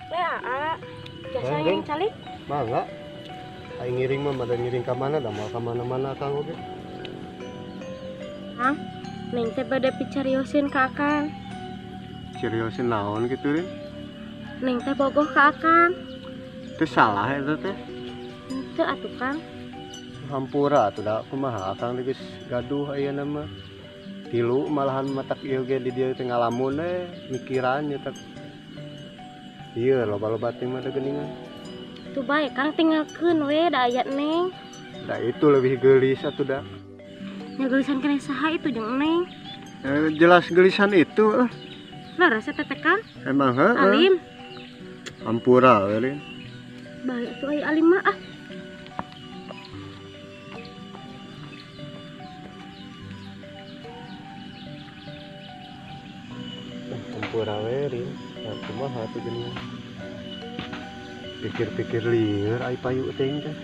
Lea, jasa yang calik. Mangga. Aing ngiring mah ada ngiring ka mana da moal ka mana-mana Kang oge. Hah? Neng teh bade picariosin ka Akang. Seriosin naon gitu Rin? Neng teh bogoh ka Akang. Teu salah eta teh. Henteu atuh Kang. Hampura atuh da kumaha Akang geus gaduh ayeuna mah. Tilu malahan matak ieu ge di dieu teh ngalamun mikiran nya tak. Ieu loba-loba teh mah da geuningan. Tuh bae Kang tinggalkeun we da aya Neng. Da itu lebih geulis atuh da. Nya geulisan keneh saha itu jeung Neng. Jelas geulisan itu. Laras eta teh Kang. Emang heuh. Alim. Hampura we Rin. Bae atuh aya alim mah ah. Hampura we Rin. Ya kumaha tuh geuningan. Pikir-pikir lieur ai payu teh teh.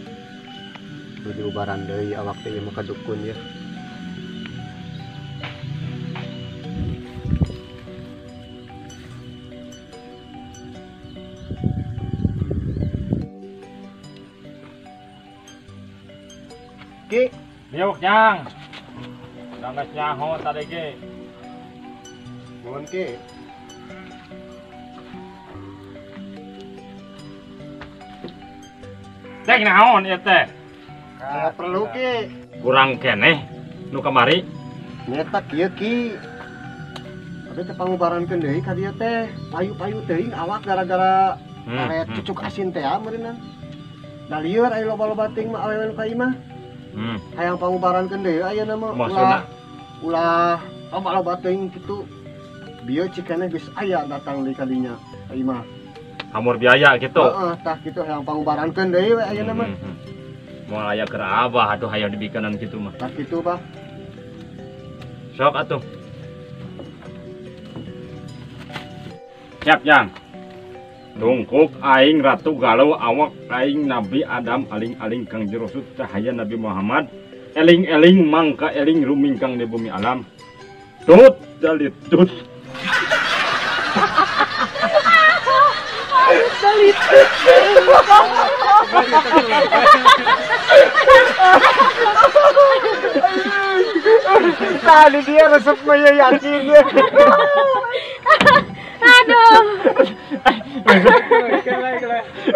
Kudu ubaran deui awak teh mah ka dukun ya. Ki, Yuk Jang. Udah geus nyaho tadi ge. nuhun Ki. Cek naon ieu teh? Ka perlu Ki. Kurang keneh nu kamari. Nyetak kieu Ki. Abi teh pangubarankeun deui ka dieu teh. Payu-payu teuing awak gara-gara karet cucuk asin teh meureunna. Da lieur aya loba-loba ting mah awewe nu ka imah. Hayang pangubarankeun deui ayeuna mah ulah loba-loba teuing kitu. Bieu cikana geus aya datang di kadinya ka imah. Hamur biaya gitu. Heeh, tah kitu hayang pangubarankeun deui we ayeuna mah. Moal aya keur abah atuh hayang dibikenan kitu mah. Tah kitu Bah. Sok atuh. Siap Jang. Dungkuk aing Ratu Galuh awak aing Nabi Adam aling-aling Kang Jerosut cahaya Nabi Muhammad eling-eling mangka eling rumingkang di bumi alam. Tut dalit tut. Dalit. Tadi dia resep maya yakin dia. Aduh.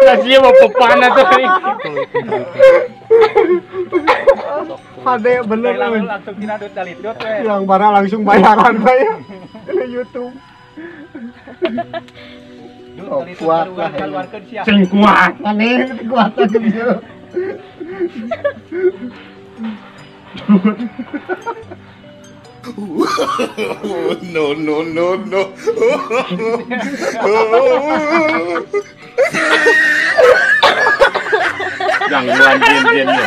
Kasih mau pepana tuh. Hade bener langsung kinadut dalit tut we. yang barang langsung bayaran bayar di YouTube. Oh, kuat lah. Sing kuat. Aneh kekuatan gitu. No, no, no, no. Gangguan jin-jinnya.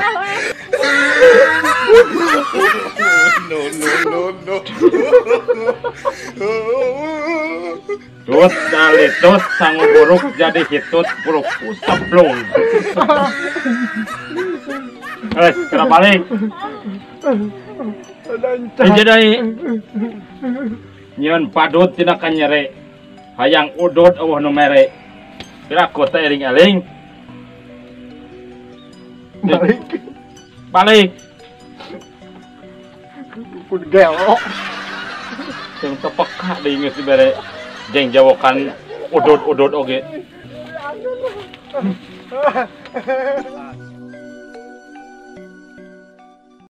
No, no, no, no. Tut dalit tut sang buruk jadi hitut buruk usaplung. Kena balik. Jadi nyeun padut tina kanyere. Hayang udut eueuh nu mere. Kira kota eling-eling. Balik. Pun gelok. Yang tepeka deui geus dibere jeng jawokan udut-udut oge.